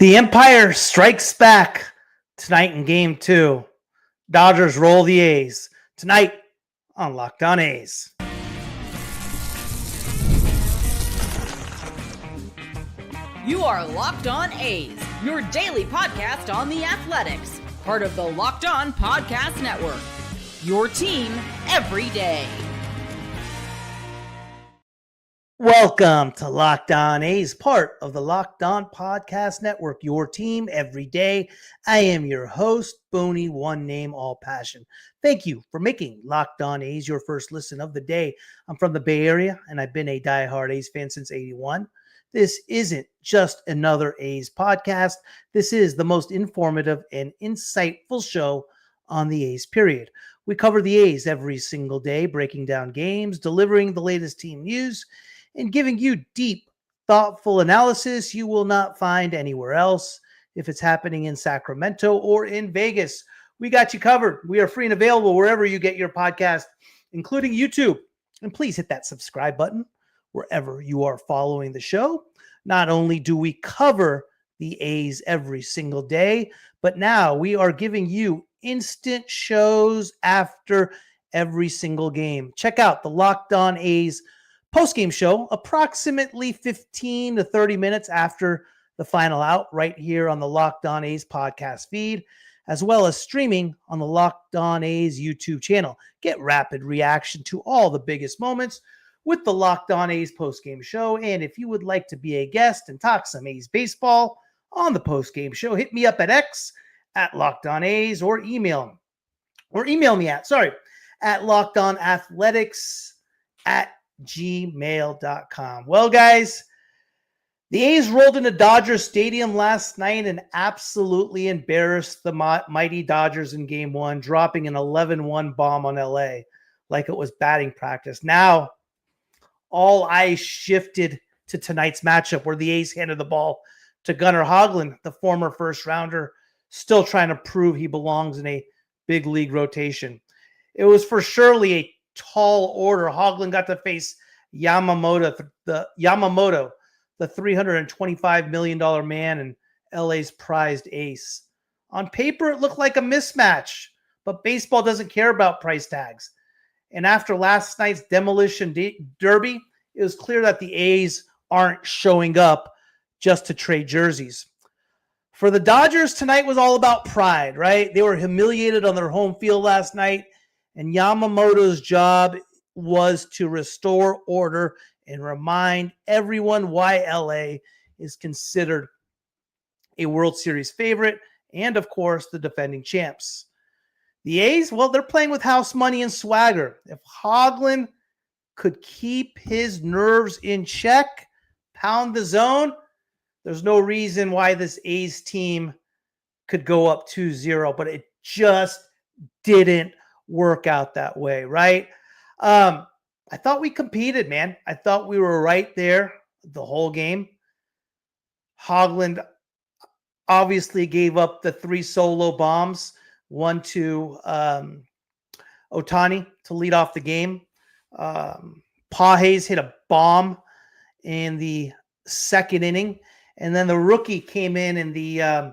The Empire strikes back tonight in Game 2. Dodgers roll the A's tonight on Locked On A's. You are Locked On A's, your daily podcast on the Athletics, part of the Locked On Podcast Network. Your team every day. Welcome to Locked On A's, part of the Locked On Podcast Network, your team every day. I am your host, Boney, one name, all passion. Thank you for making Locked On A's your first listen of the day. I'm from the Bay Area, and I've been a diehard A's fan since '81. This isn't just another A's podcast. This is the most informative and insightful show on the A's, period. We cover the A's every single day, breaking down games, delivering the latest team news, and giving you deep, thoughtful analysis you will not find anywhere else. If it's happening in Sacramento or in Vegas, we got you covered. We are free and available wherever you get your podcast, including YouTube. And please hit that subscribe button wherever you are following the show. Not only do we cover the A's every single day, but now we are giving you instant shows after every single game. Check out the Locked On A's postgame show approximately 15 to 30 minutes after the final out right here on the Locked On A's podcast feed, as well as streaming on the Locked On A's YouTube channel. Get rapid reaction to all the biggest moments with the Locked On A's postgame show. And if you would like to be a guest and talk some A's baseball on the postgame show, hit me up at X at Locked On A's or email me at lockedonathletics@gmail.com. Well, guys, the A's rolled into Dodger Stadium last night and absolutely embarrassed the mighty Dodgers in Game 1, dropping an 11-1 bomb on LA like it was batting practice. Now, all eyes shifted to tonight's matchup where the A's handed the ball to Gunnar Hoglund, the former first-rounder, still trying to prove he belongs in a big league rotation. It was for surely a tall order. Hoglund got to face Yamamoto, the $325 million man and LA's prized ace. On paper, it looked like a mismatch, but baseball doesn't care about price tags. And after last night's demolition derby, it was clear that the A's aren't showing up just to trade jerseys. For the Dodgers, tonight was all about pride, right? They were humiliated on their home field last night, and Yamamoto's job was to restore order and remind everyone why LA is considered a World Series favorite and, of course, the defending champs. The A's, well, they're playing with house money and swagger. If Hoglund could keep his nerves in check, pound the zone, there's no reason why this A's team could go up 2-0, but it just didn't work out that way, right? I thought we competed, man. I thought we were right there the whole game. Hoglund obviously gave up the 3 solo bombs, one to Ohtani to lead off the game. Pages hit a bomb in the second inning, and then the rookie came in the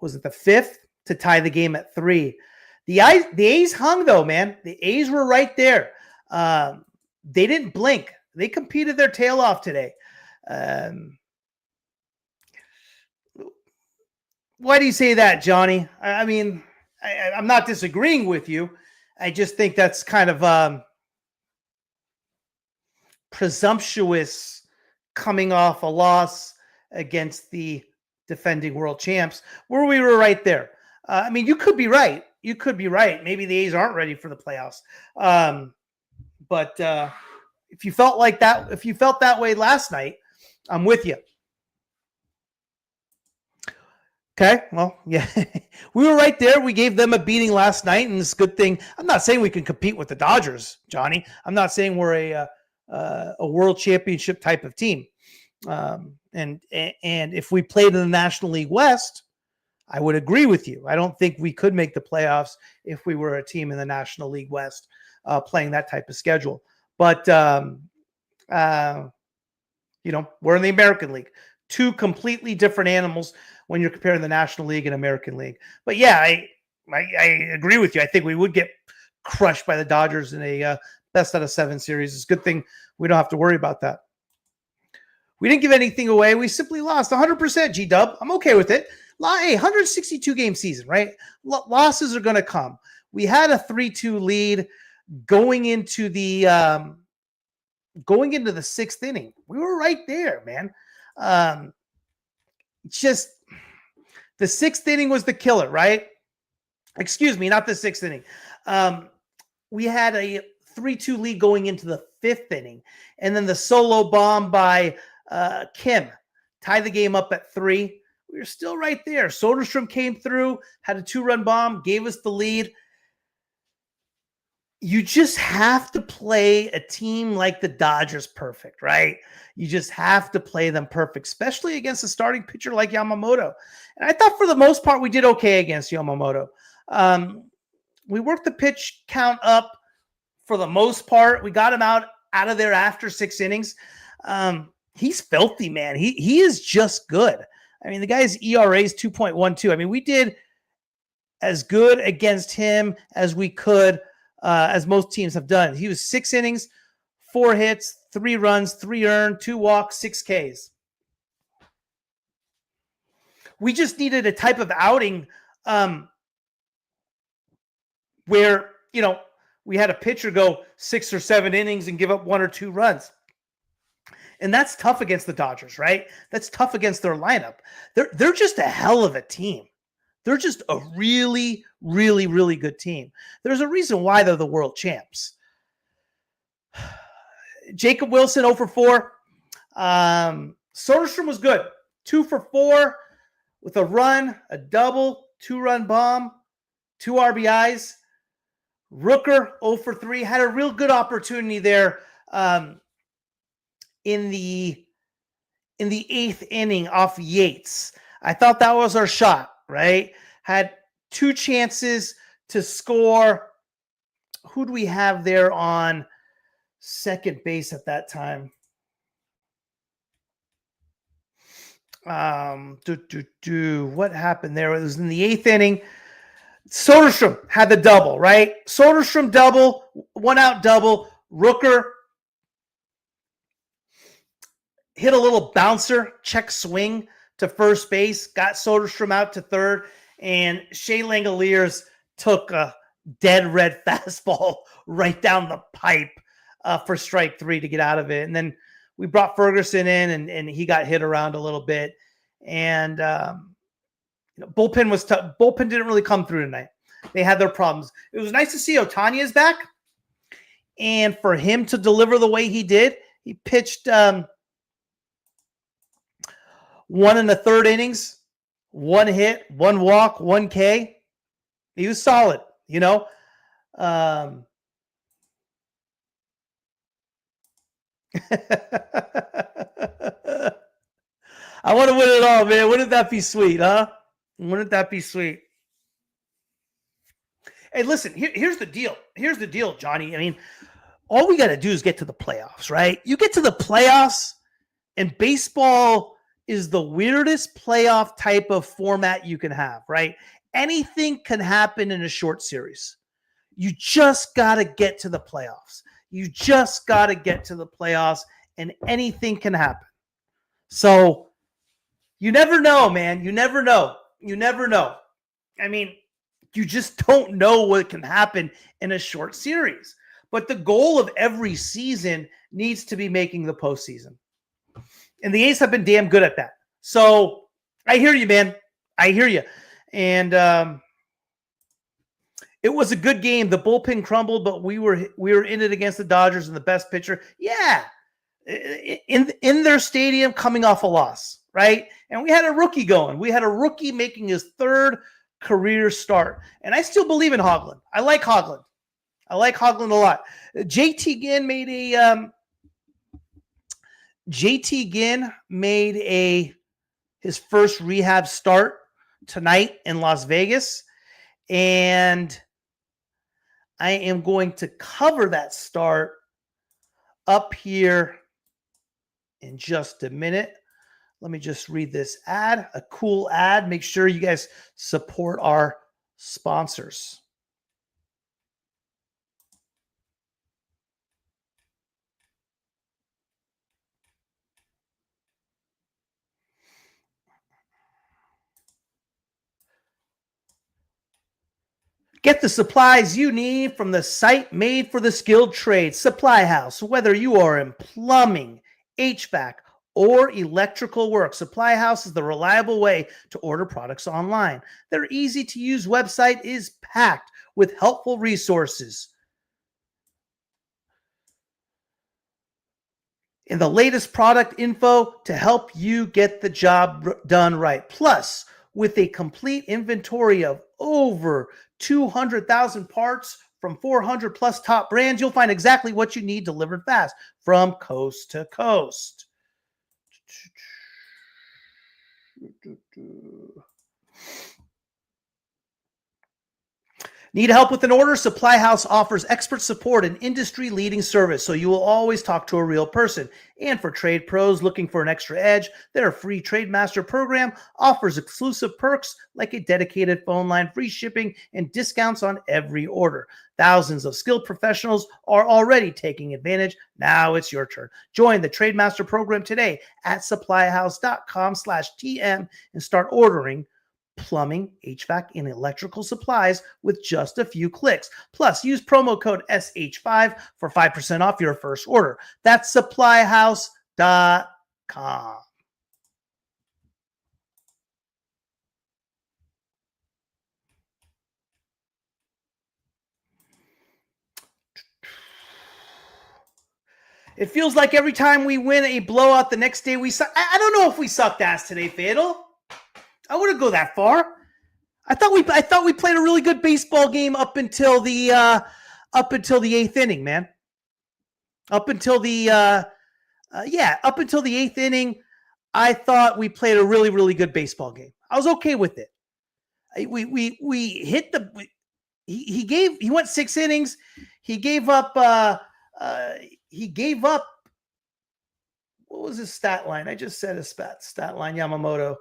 was it the 5th to tie the game at 3. The A's hung, though, man. The A's were right there. They didn't blink. They competed their tail off today. Why do you say that, Johnny? I mean, I'm not disagreeing with you. I just think that's kind of presumptuous coming off a loss against the defending world champs, where we were right there. I mean, you could be right. You could be right. Maybe the A's aren't ready for the playoffs. But if you felt like that, if you felt that way last night, I'm with you. Okay, well, yeah, we were right there. We gave them a beating last night, and it's a good thing. I'm not saying we can compete with the Dodgers, Johnny. I'm not saying we're a world championship type of team. And if we played in the National League West, I would agree with you. I don't think we could make the playoffs if we were a team in the National League West playing that type of schedule. But We're in the American League. Two completely different animals when you're comparing the National League and American League. But yeah, I agree with you. I think we would get crushed by the Dodgers in a best out of 7 series. It's a good thing we don't have to worry about that. We didn't give anything away. We simply lost 100%, G-Dub. I'm okay with it. Hey, 162 game season, right? Losses are going to come. We had a 3-2 lead going into the 6th inning. We were right there, man. Just the 6th inning was the killer, right? Excuse me, not the 6th inning. We had a 3-2 lead going into the 5th inning, and then the solo bomb by Kim tied the game up at 3. We were still right there. Soderstrom came through, had a 2-run bomb, gave us the lead. You just have to play a team like the Dodgers perfect, right? You just have to play them perfect, especially against a starting pitcher like Yamamoto. And I thought for the most part we did okay against Yamamoto. We worked the pitch count up for the most part. We got him out of there after 6 innings. He's filthy, man. He is just good. I mean, the guy's ERA is 2.12. I mean, we did as good against him as we could, as most teams have done. He was 6 innings, 4 hits, 3 runs, 3 earned, 2 walks, 6 Ks. We just needed a type of outing where, we had a pitcher go 6 or 7 innings and give up 1 or 2 runs. And that's tough against the Dodgers, right? That's tough against their lineup. They're just a hell of a team. They're just a really, really, really good team. There's a reason why they're the world champs. Jacob Wilson 0 for 4. Soderstrom was good. 2 for 4 with a run, a double, 2-run bomb, 2 RBIs. Rooker 0 for 3. Had a real good opportunity there in the 8th inning off Yates. I thought that was our shot, right? Had 2 chances to score. Who do we have there on second base at that time? What happened there? It was in the 8th inning. Soderstrom had the double, right? Soderstrom double, 1-out double. Rooker hit a little bouncer, check swing to first base, got Soderstrom out to third, and Shea Langoliers took a dead red fastball right down the pipe for strike 3 to get out of it. And then we brought Ferguson in, and he got hit around a little bit. And bullpen was tough. Bullpen didn't really come through tonight. They had their problems. It was nice to see Otania's back, and for him to deliver the way he did. He pitched 1 1/3 innings, 1 hit, 1 walk, 1 K. He was solid, I want to win it all, man. Wouldn't that be sweet, huh? Wouldn't that be sweet? Hey, listen, here's the deal. Here's the deal, Johnny. I mean, all we got to do is get to the playoffs, right? You get to the playoffs, and baseball is the weirdest playoff type of format you can have, right? Anything can happen in a short series. You just got to get to the playoffs. You just got to get to the playoffs, and anything can happen. So you never know, man. You never know. You never know. I mean, you just don't know what can happen in a short series. But the goal of every season needs to be making the postseason. And the A's have been damn good at that. So I hear you, man. I hear you. And it was a good game. The bullpen crumbled, but we were in it against the Dodgers and the best pitcher. Yeah. In their stadium coming off a loss, right? And we had a rookie going. We had a rookie making his 3rd career start. And I still believe in Hoglund. I like Hoglund. I like Hoglund a lot. JT Ginn made his first rehab start tonight in Las Vegas, and I am going to cover that start up here in just a minute. Let me just read this ad, a cool ad. Make sure you guys support our sponsors. Get the supplies you need from the site made for the skilled trades, Supply House. Whether you are in plumbing, HVAC, or electrical work, Supply House is the reliable way to order products online. Their easy-to-use website is packed with helpful resources and the latest product info to help you get the job done right. Plus, with a complete inventory of over 200,000 parts from 400 plus top brands, you'll find exactly what you need delivered fast from coast to coast. Need help with an order? Supply House offers expert support and industry-leading service, so you will always talk to a real person. And for trade pros looking for an extra edge, their free Trade Master program offers exclusive perks like a dedicated phone line, free shipping, and discounts on every order. Thousands of skilled professionals are already taking advantage. Now it's your turn. Join the Trade Master program today at supplyhouse.com/TM and start ordering plumbing, HVAC, and electrical supplies with just a few clicks. Plus, use promo code SH5 for 5% off your first order. That's supplyhouse.com. It feels like every time we win a blowout, the next day we suck. I don't know if we sucked ass today, Fatal. I wouldn't go that far. I thought we played a really good baseball game up until the 8th inning, man. Up until the 8th inning, I thought we played a really, really good baseball game. I was okay with it. We hit the he went 6 innings. He gave up what was his stat line? I just said his stat line, Yamamoto.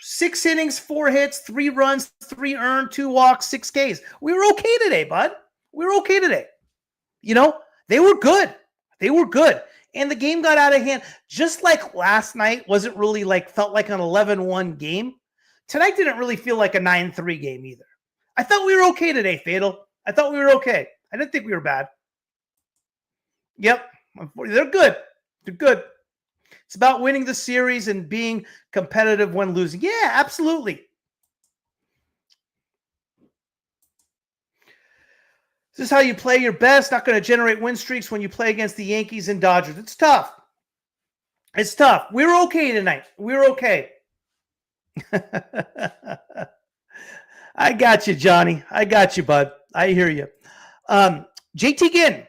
6 innings, 4 hits, 3 runs, 3 earned, 2 walks, 6 Ks. We were okay today, bud. We were okay today. You know, they were good. They were good. And the game got out of hand. Just like last night wasn't really felt like an 11-1 game. Tonight didn't really feel like a 9-3 game either. I thought we were okay today, Fatal. I thought we were okay. I didn't think we were bad. Yep. They're good. They're good. It's about winning the series and being competitive when losing. Yeah, absolutely. This is how you play your best. Not going to generate win streaks when you play against the Yankees and Dodgers. It's tough. It's tough. We were okay tonight. We were okay. I got you, Johnny. I got you, bud. I hear you. JT Ginn,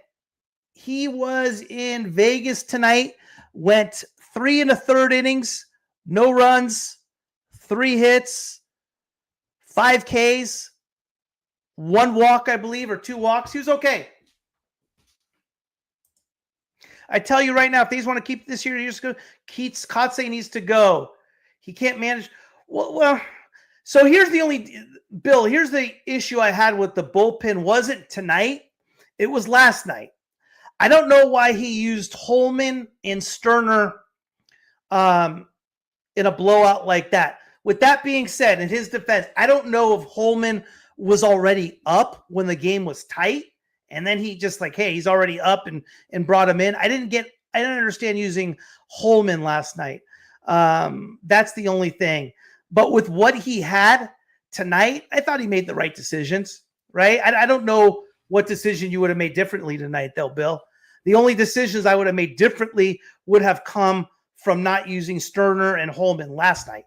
he was in Vegas tonight, went 3 1/3 innings, no runs, 3 hits, 5 Ks, 1 walk, I believe, or 2 walks. He was okay. I tell you right now, if these want to keep this here, Kotze needs to go. He can't manage. Well, so here's the issue I had with the bullpen. Wasn't tonight. It was last night. I don't know why he used Holman and Sterner in a blowout like that. With that being said, in his defense, I don't know if Holman was already up when the game was tight, and then he just hey, he's already up and brought him in. I didn't understand using Holman last night. That's the only thing. But with what he had tonight, I thought he made the right decisions, right? I don't know what decision you would have made differently tonight, though, Bill. The only decisions I would have made differently would have come from not using Sterner and Holman last night.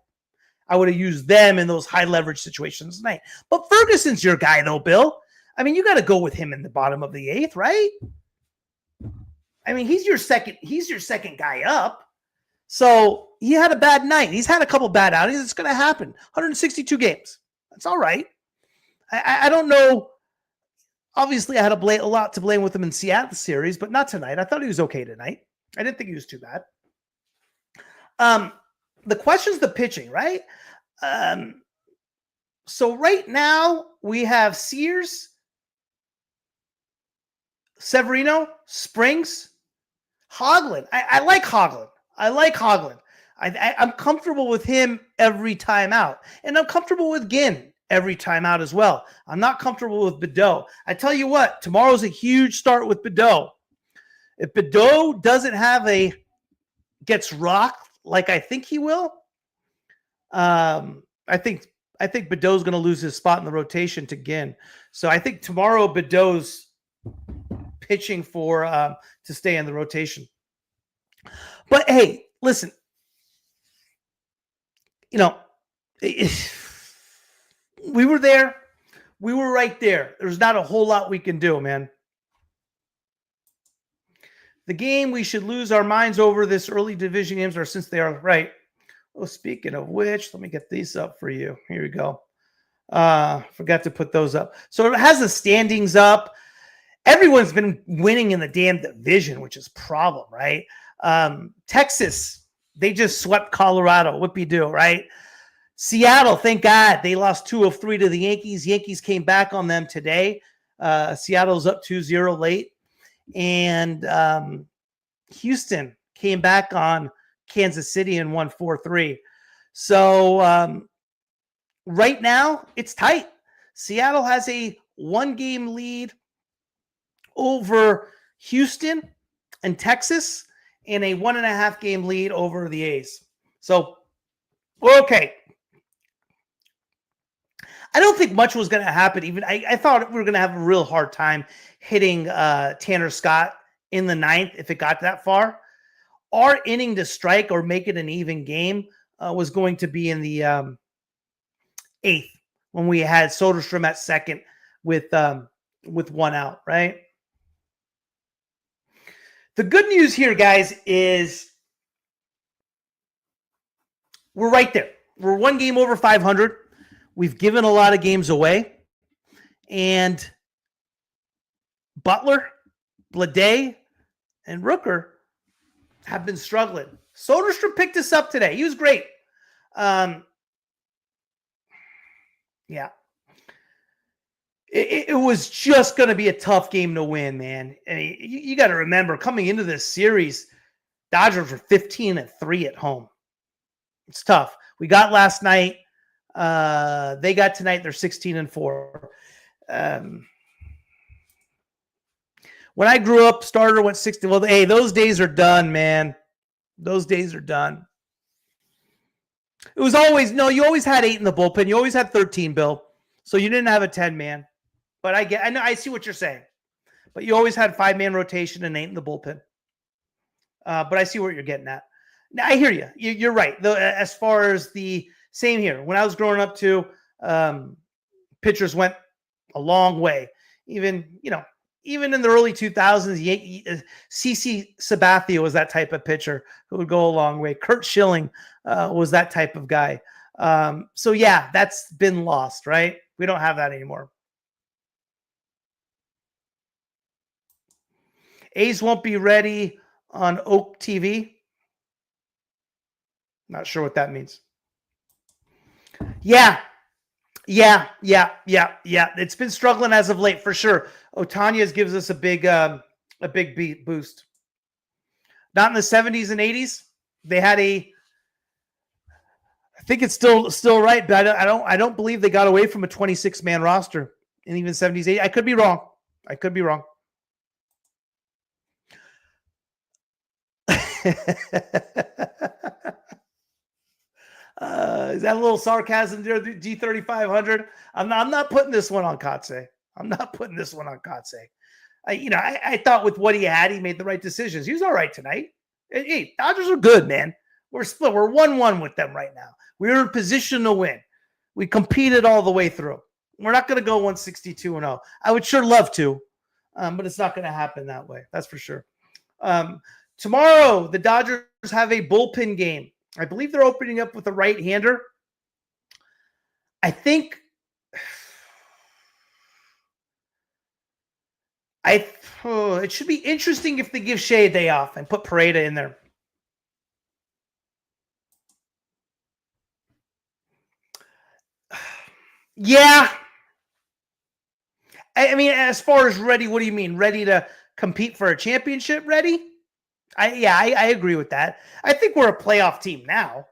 I would have used them in those high leverage situations tonight. But Ferguson's your guy, though, Bill. I mean, you got to go with him in the bottom of the 8th, right? I mean, he's your second guy up. So he had a bad night. He's had a couple bad outings. It's going to happen. 162 games. That's all right. I don't know. Obviously, I had a lot to blame with him in Seattle series, but not tonight. I thought he was okay tonight. I didn't think he was too bad. The question's the pitching, right? So right now we have Sears, Severino, Springs, Hoglund. I like Hoglund. I'm comfortable with him every time out. And I'm comfortable with Ginn every time out as well. I'm not comfortable with Bedeau. I tell you what, tomorrow's a huge start with Bedeau. If Bedeau doesn't gets rocked like I think he will, I think Bedeau's going to lose his spot in the rotation to Ginn. So I think tomorrow Bedeau's pitching for to stay in the rotation. But hey, listen, we were there. We were right there. There's not a whole lot we can do, man. The game we should lose our minds over this early division games, or since they are right. Oh, speaking of which, let me get these up for you. Here we go. Forgot to put those up. So it has the standings up. Everyone's been winning in the damn division, which is a problem, right? Texas, they just swept Colorado. Whoopie-doo, right? Seattle, thank God, they lost 2 of 3 to the Yankees. Yankees came back on them today. Seattle's up 2-0 late. And Houston came back on Kansas City and won 4-3. So right now, it's tight. Seattle has a 1-game lead over Houston and Texas, and a 1.5-game lead over the A's. So, okay. I don't think much was going to happen. Even I thought we were going to have a real hard time hitting Tanner Scott in the 9th if it got that far. Our inning to strike or make it an even game was going to be in the 8th when we had Soderstrom at second with 1 out, right? The good news here, guys, is we're right there. We're 1 game over 500. We've given a lot of games away. And Butler, Bleday, and Rooker have been struggling. Soderstrom picked us up today. He was great. Yeah. It was just going to be a tough game to win, man. And you got to remember, coming into this series, Dodgers were 15-3 at home. It's tough. We got last night. They got tonight. They're 16-4. When I grew up, starter went 60. Well, hey, those days are done, man. Those days are done. It was always, you always had 8 in the bullpen. You always had 13, Bill. So you didn't have a 10-man. But I see what you're saying. But you always had 5-man rotation and 8 in the bullpen. But I see what you're getting at. Now, I hear you. You're right. As far as the same here. When I was growing up too, pitchers went a long way. Even in the early 2000s, CC Sabathia was that type of pitcher who would go a long way. Kurt Schilling was that type of guy. So, yeah, that's been lost, right? We don't have that anymore. A's won't be ready on Oak TV. Not sure what that means. Yeah. It's been struggling as of late for sure. Ohtani's gives us a big boost. Not in the 70s and 80s. They had I think it's still right, but I don't believe they got away from a 26-man roster in even 70s, 80s. I could be wrong. Is that a little sarcasm there, G3500? I'm not putting this one on Kotze. I thought with what he had, he made the right decisions. He was all right tonight. Hey, Dodgers are good, man. We're split. We're 1-1 with them right now. We're in position to win. We competed all the way through. We're not going to go 162-0. I would sure love to, but it's not going to happen that way. That's for sure. Tomorrow, the Dodgers have a bullpen game. I believe they're opening up with a right-hander. I think It should be interesting if they give Shea a day off and put Pareda in there. Yeah. I mean, as far as ready, what do you mean? Ready to compete for a championship? Ready? I agree with that. I think we're a playoff team now.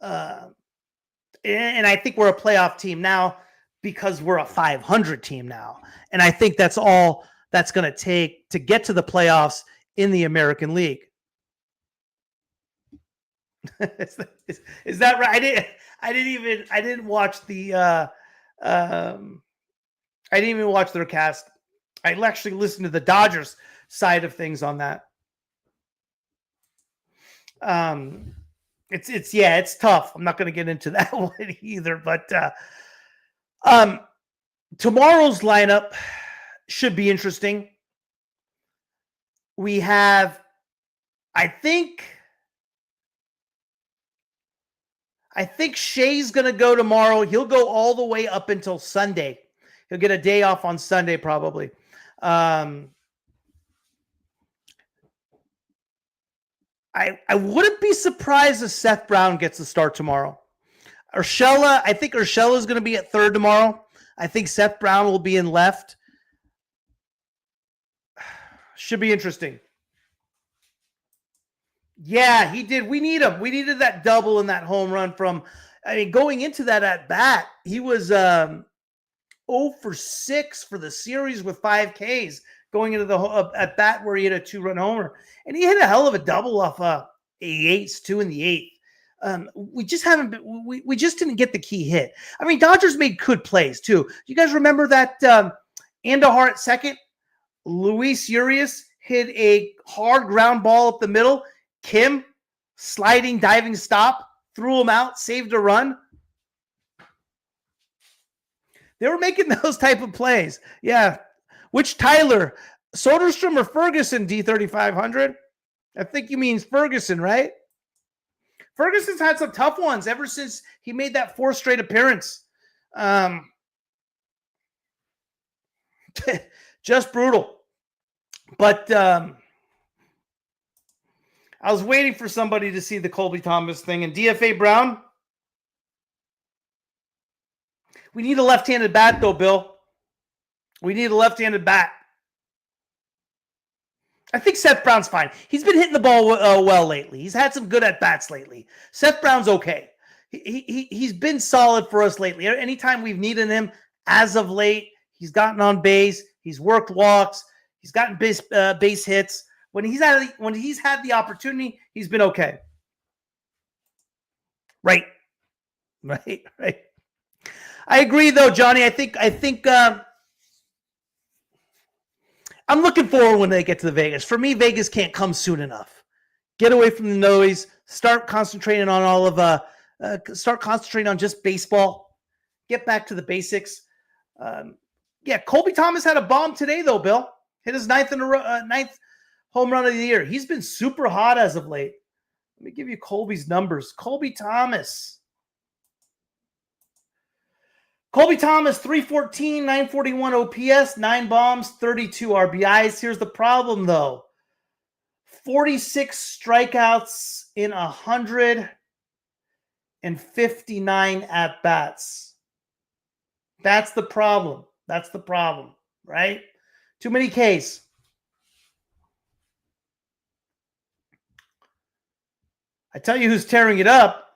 And I think we're a playoff team now because we're a 500 team now. And I think that's all that's going to take to get to the playoffs in the American League. Is that right? I didn't watch the I didn't even watch their cast. I actually listened to the Dodgers side of things on that. It's tough. I'm not going to get into that one either, but tomorrow's lineup should be interesting. We have, I think Shea's going to go tomorrow. He'll go all the way up until Sunday. He'll get a day off on Sunday probably. I wouldn't be surprised if Seth Brown gets the start tomorrow. I think Urshela is going to be at third tomorrow. I think Seth Brown will be in left. Should be interesting. Yeah, he did. We need him. We needed that double and that home run from, going into that at bat, he was 0 for 6 for the series with 5 Ks going into the at bat where he hit a 2-run homer. And he hit a hell of a double off a Yates, 2 in the 8th. We just haven't been, we just didn't get the key hit. I mean, Dodgers made good plays too. You guys remember that Andujar at second? Luis Urias hit a hard ground ball up the middle. Kim, sliding, diving stop, threw him out, saved a run. They were making those type of plays. Yeah. Which Tyler? Soderstrom or Ferguson, D3500? I think you mean Ferguson, right? Ferguson's had some tough ones ever since he made that 4th straight appearance. Just brutal. But I was waiting for somebody to see the Colby Thomas thing. And DFA Brown, we need a left-handed bat, though, Bill. We need a left-handed bat. I think Seth Brown's fine. He's been hitting the ball well lately. He's had some good at-bats lately. Seth Brown's okay. He's been solid for us lately. Anytime we've needed him, as of late, he's gotten on base. He's worked walks. He's gotten base hits. When he's had the opportunity, he's been okay. Right. I agree, though, Johnny. I think I'm looking forward when they get to the Vegas. For me, Vegas can't come soon enough. Get away from the noise. Start concentrating on start concentrating on just baseball. Get back to the basics. Colby Thomas had a bomb today, though, Bill. Hit his ninth home run of the year. He's been super hot as of late. Let me give you Colby's numbers. Colby Thomas, 314, 941 OPS, 9 bombs, 32 RBIs. Here's the problem, though. 46 strikeouts in 159 at-bats. That's the problem. Right? Too many Ks. I tell you who's tearing it up.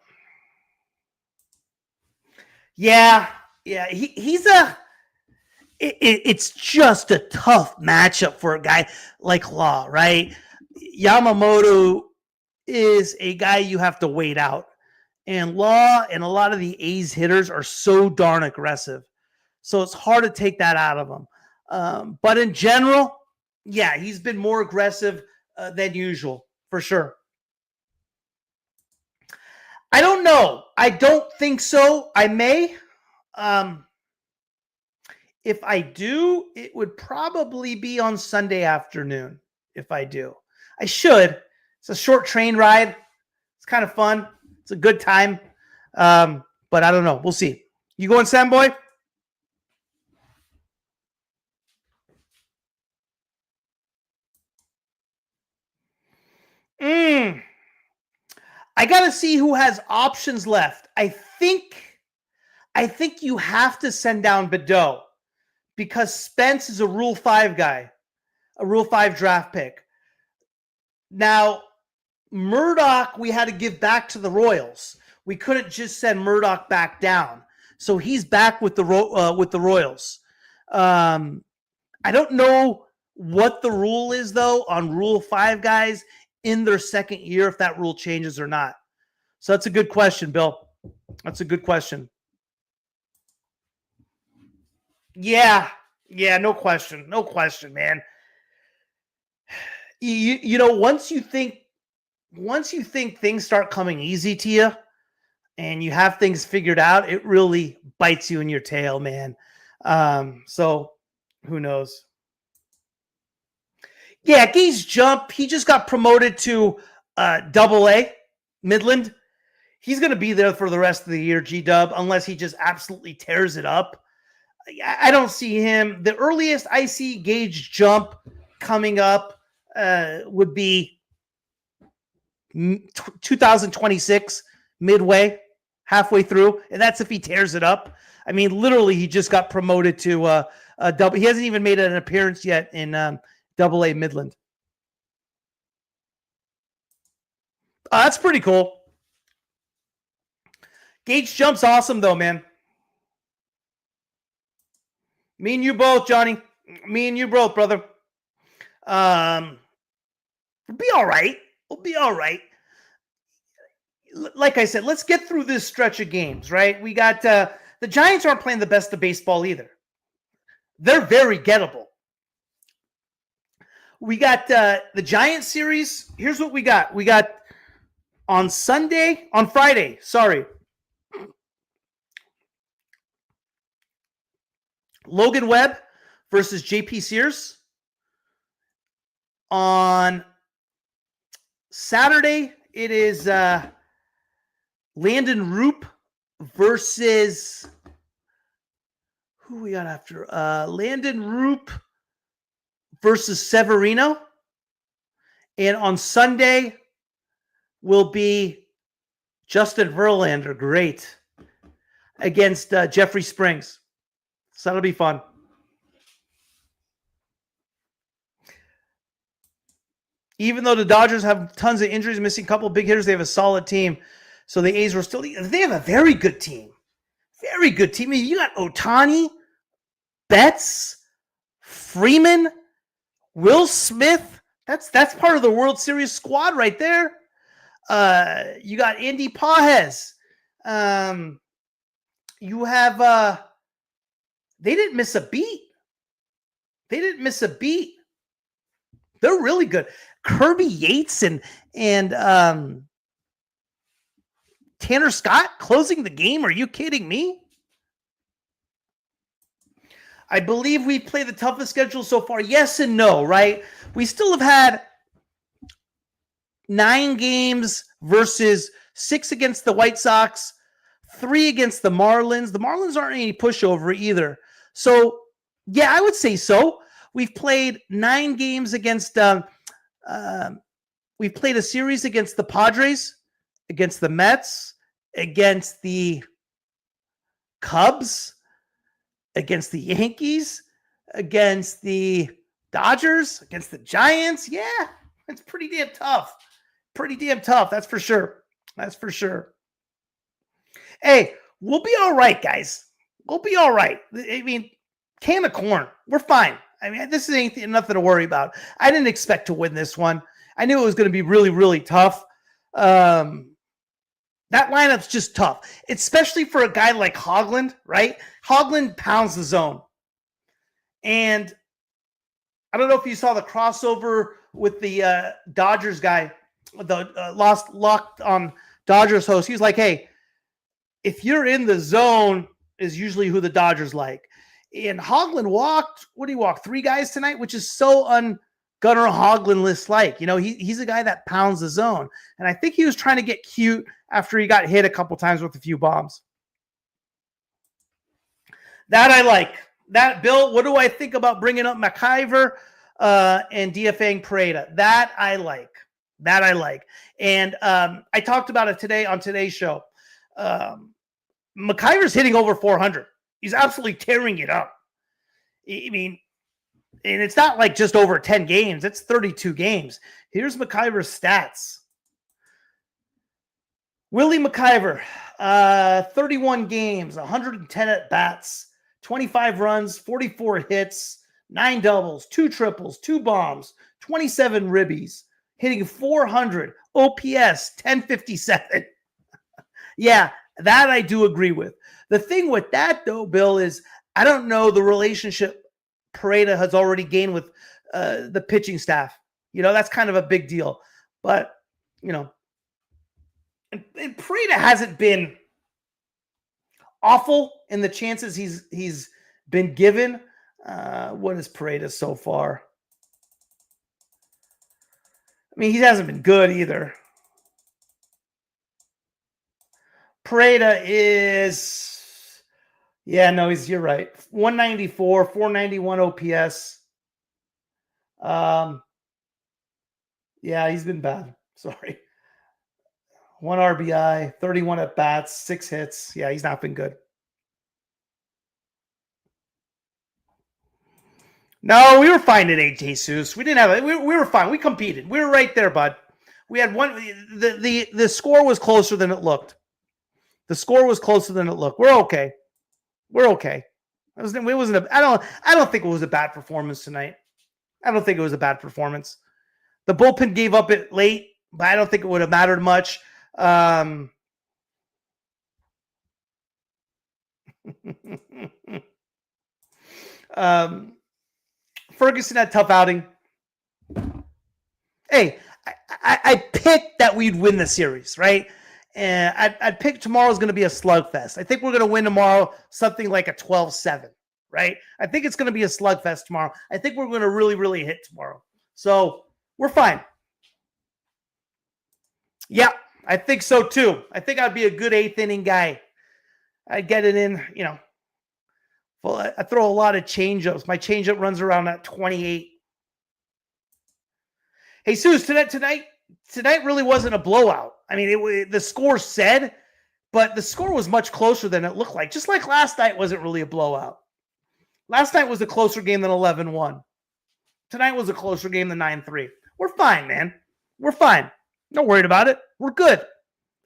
Yeah. It's just a tough matchup for a guy like Law, right? Yamamoto is a guy you have to wait out. And Law and a lot of the A's hitters are so darn aggressive. So it's hard to take that out of him. But in general, yeah, he's been more aggressive than usual, for sure. I don't know. I don't think so. I may. If I do, it would probably be on Sunday afternoon. If I do, I should. It's a short train ride. It's kind of fun. It's a good time. But I don't know. We'll see. You going, Sam Boy? I got to see who has options left. I think you have to send down Bleday because Spence is a Rule 5 guy, a Rule 5 draft pick. Now, Murdoch, we had to give back to the Royals. We couldn't just send Murdoch back down. So he's back with the Royals. I don't know what the rule is, though, on Rule 5 guys in their second year, if that rule changes or not. So that's a good question, Bill. That's a good question. Yeah, no question, man. You know, once you think things start coming easy to you and you have things figured out, it really bites you in your tail, man. So who knows? Yeah, Gage Jump, he just got promoted to AA, Midland. He's going to be there for the rest of the year, G-Dub, unless he just absolutely tears it up. I don't see him. The earliest I see Gage Jump coming up would be 2026, midway, halfway through, and that's if he tears it up. I mean, literally, he just got promoted to a double. He hasn't even made an appearance yet in AA Midland. That's pretty cool. Gage Jump's awesome, though, man. Me and you both, Johnny. Me and you both, brother. We'll be all right. We'll be all right. Like I said, let's get through this stretch of games, right? We got the Giants aren't playing the best of baseball either. They're very gettable. We got the Giants series. Here's what we got. We got on Friday, Logan Webb versus JP Sears. On Saturday, it is Landon Roop versus who we got after? Landon Roop versus Severino. And on Sunday will be Justin Verlander, great, against Jeffrey Springs. So that'll be fun. Even though the Dodgers have tons of injuries, missing a couple of big hitters, they have a solid team. So the A's were still, they have a very good team. Very good team. I mean, you got Ohtani, Betts, Freeman, Will Smith. That's part of the World Series squad right there. You got Andy Pages. You have they didn't miss a beat. They're really good. Kirby Yates and Tanner Scott closing the game. Are you kidding me? I believe we play the toughest schedule so far. Yes and no, right? We still have had 9 games versus 6 against the White Sox, 3 against the Marlins. The Marlins aren't any pushover either. So, yeah, I would say so. We've played 9 games against we've played a series against the Padres, against the Mets, against the Cubs, against the Yankees, against the Dodgers, against the Giants. Yeah, it's pretty damn tough. That's for sure. Hey, we'll be all right, guys. We'll be all right. I mean, can of corn. We're fine. I mean, this ain't nothing to worry about. I didn't expect to win this one. I knew it was going to be really, really tough. That lineup's just tough, especially for a guy like Hoglund, right? Hoglund pounds the zone. And I don't know if you saw the crossover with the Dodgers guy, the locked on Dodgers host. He was like, hey, if you're in the zone is usually who the Dodgers like. And Hoglund walked, 3 guys tonight, which is so Gunnar Hoglund list like. You know, he's a guy that pounds the zone. And I think he was trying to get cute after he got hit a couple times with a few bombs. That I like. That, Bill, what do I think about bringing up McIver and DFAing Pareda? That I like. That I like. And I talked about it today on today's show. McIver's hitting over 400. He's absolutely tearing it up. I mean, and it's not like just over 10 games. It's 32 games. Here's McIver's stats. Willie McIver, 31 games, 110 at-bats, 25 runs, 44 hits, 9 doubles, 2 triples, 2 bombs, 27 ribbies, hitting 400, OPS 1057. Yeah, that I do agree with. The thing with that, though, Bill, is I don't know the relationship Pareda has already gained with the pitching staff. That's kind of a big deal. But, and Pareda hasn't been awful in the chances he's been given. What is Pareda so far? I mean, he hasn't been good either. Pareda is, you're right. 194, 491 OPS. He's been bad. Sorry. 1 RBI, 31 at bats, 6 hits. Yeah, he's not been good. No, we were fine at 8, Jesus. We didn't have it. We were fine. We competed. We were right there, bud. We had one. The score was closer than it looked. The score was closer than it looked. We're okay. We're okay. I don't think it was a bad performance tonight. I don't think it was a bad performance. The bullpen gave up it late, but I don't think it would have mattered much. Ferguson had a tough outing. Hey, I picked that we'd win the series, right? And I'd pick tomorrow's going to be a slugfest. I think we're going to win tomorrow something like a 12-7, right? I think it's going to be a slugfest tomorrow. I think we're going to really, really hit tomorrow. So we're fine. Yeah, I think so too. I think I'd be a good 8th inning guy. I'd get it in, Well, I throw a lot of changeups. My changeup runs around at 28. Hey, Suze, tonight really wasn't a blowout. I mean, the score said, but the score was much closer than it looked like. Just like last night wasn't really a blowout. Last night was a closer game than 11-1. Tonight was a closer game than 9-3. We're fine, man. We're fine. Not worried about it. We're good.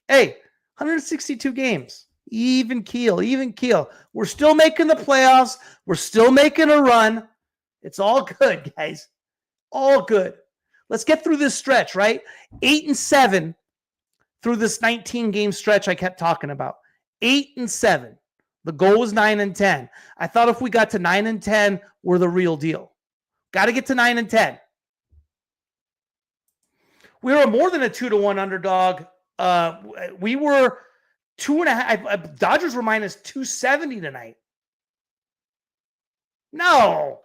Hey, 162 games. Even keel. We're still making the playoffs. We're still making a run. It's all good, guys. All good. Let's get through this stretch, right? 8-7 through this 19-game stretch I kept talking about. 8-7. The goal was 9-10. I thought if we got to 9-10, we're the real deal. Got to get to 9-10. We were more than a 2-1 underdog. We were 2.5. Dodgers were minus 270 tonight. No.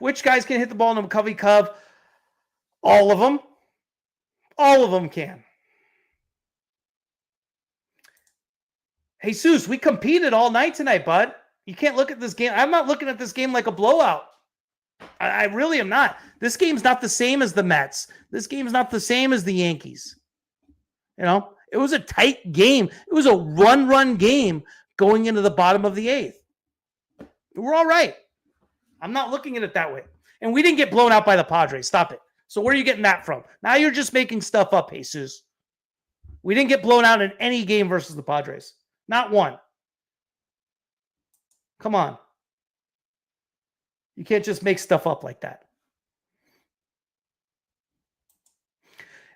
Which guys can hit the ball in the Covey Cove? All of them. All of them can. Jesus, we competed all night tonight, bud. You can't look at this game. I'm not looking at this game like a blowout. I really am not. This game's not the same as the Mets. This game's not the same as the Yankees. It was a tight game. It was a run game going into the bottom of the 8th. We're all right. I'm not looking at it that way. And we didn't get blown out by the Padres. Stop it. So where are you getting that from? Now you're just making stuff up, Jesus. We didn't get blown out in any game versus the Padres. Not one. Come on. You can't just make stuff up like that.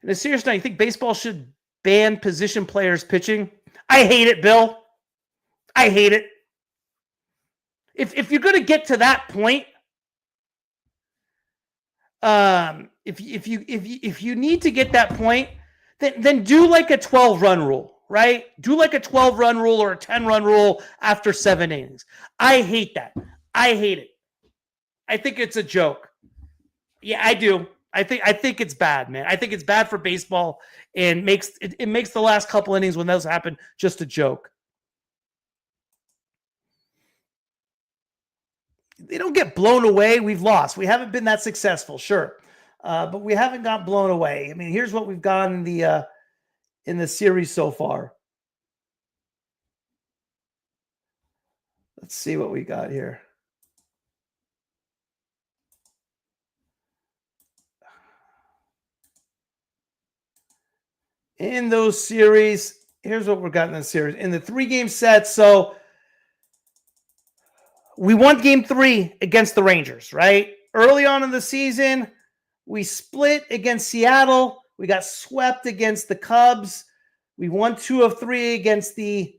In a serious note, you think baseball should ban position players pitching? I hate it, Bill. I hate it. If you're going to get to that point, if you need to get that point, then do like a 12-run rule, right? Do like a 12-run rule or a 10-run rule after 7 innings. I hate that. I hate it. I think it's a joke. Yeah, I do. I think it's bad, man. I think it's bad for baseball and makes the last couple innings when those happen just a joke. they don't get blown away. We've lost. We haven't been that successful, sure. But we haven't got blown away. I mean, here's what we've got in the series so far. Let's see what we got here. In those series, here's what we've got in the series. In the 3-game set, so we won game 3 against the Rangers, right? Early on in the season, we split against Seattle. We got swept against the Cubs. We won 2 of 3 against the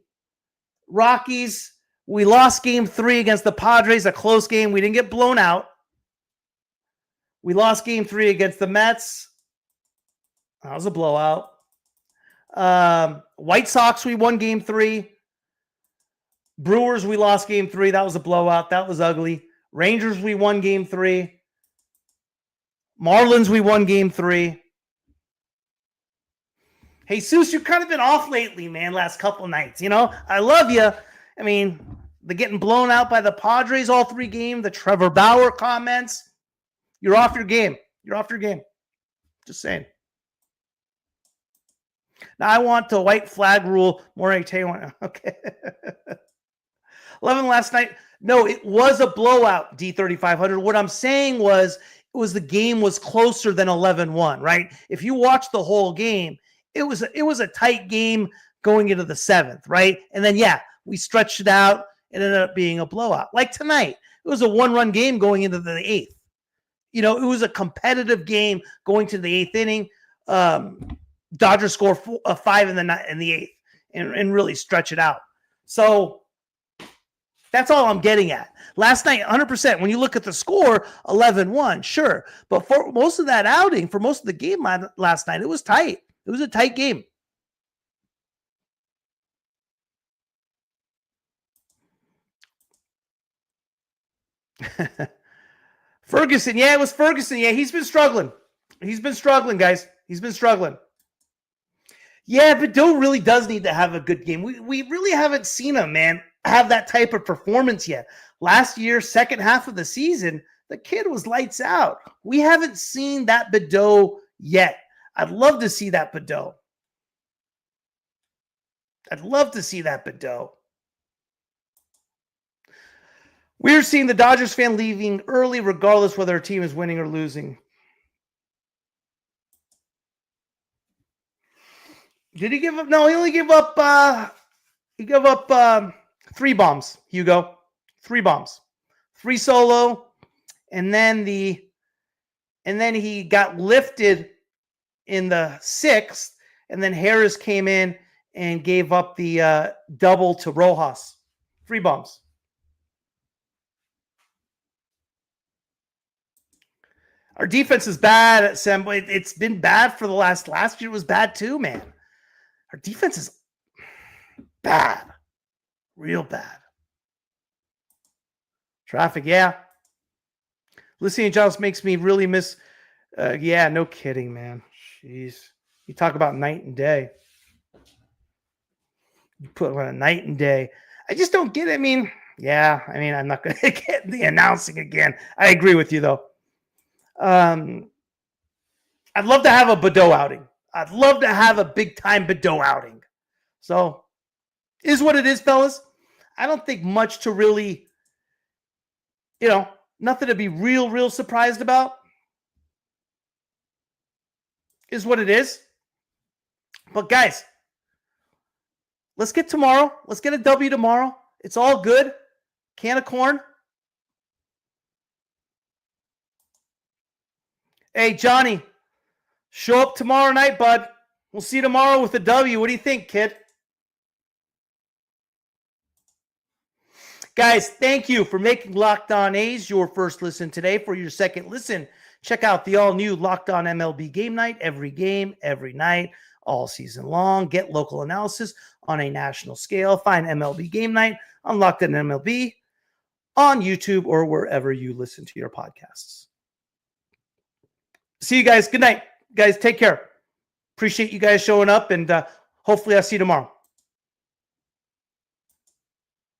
Rockies. We lost game 3 against the Padres, a close game. We didn't get blown out. We lost game 3 against the Mets. That was a blowout. White Sox, we won game 3. Brewers, we lost game 3. That was a blowout. That was ugly. Rangers, we won game 3. Marlins, we won game 3. Hey, Jesus, you've kind of been off lately, man, last couple nights. You know, I love you. I mean, the getting blown out by the Padres all 3 games, the Trevor Bauer comments. You're off your game. You're off your game. Just saying. Now, I want the white flag rule. Okay. 11 last night. No, it was a blowout, D3500. What I'm saying was, the game was closer than 11-1, right? If you watch the whole game, it was a tight game going into the 7th, right? And then, yeah, we stretched it out. It ended up being a blowout. Like tonight, it was a 1-run game going into the 8th. You know, it was a competitive game going to the 8th inning. Dodgers score 5 in the 8th and really stretch it out. So that's all I'm getting at. Last night, 100%. When you look at the score, 11-1, sure. But for most of that outing, for most of the game last night, it was tight. It was a tight game. Ferguson. Yeah, it was Ferguson. Yeah, he's been struggling. He's been struggling, guys. He's been struggling. Yeah, but Doe really does need to have a good game. We really haven't seen him, man, have that type of performance yet. Last year, second half of the season, the kid was lights out. We haven't seen that Bedeau yet. I'd love to see that Bedeau. I'd love to see that Bedeau. We're seeing the Dodgers fan leaving early, regardless whether our team is winning or losing. Did he give up? No, he only gave up. He gave up 3 bombs. Hugo, 3 bombs, 3 solo, and then he got lifted in the 6th, and then Harris came in and gave up the double to Rojas. 3 bombs. Our defense is bad at Sam. It's been bad for the last year. It was bad too, man. Our defense is bad. Real bad. Traffic, yeah. Listening to Giles makes me really miss. Yeah, no kidding, man. Jeez. You talk about night and day. You put on a night and day. I just don't get it. I mean, I'm not going to get the announcing again. I agree with you, though. I'd love to have a Bedeau outing. I'd love to have a big-time Bedeau outing. So, is what it is, fellas. I don't think much to really, nothing to be real surprised about. Is what it is. But, guys, let's get tomorrow. Let's get a W tomorrow. It's all good. Can of corn. Hey, Johnny, show up tomorrow night, bud. We'll see you tomorrow with a W. What do you think, kid? Guys, thank you for making Locked On A's your first listen today. For your second listen, check out the all-new Locked On MLB Game Night. Every game, every night, all season long. Get local analysis on a national scale. Find MLB Game Night on Locked On MLB on YouTube or wherever you listen to your podcasts. See you guys. Good night. Guys, take care. Appreciate you guys showing up, and hopefully I'll see you tomorrow.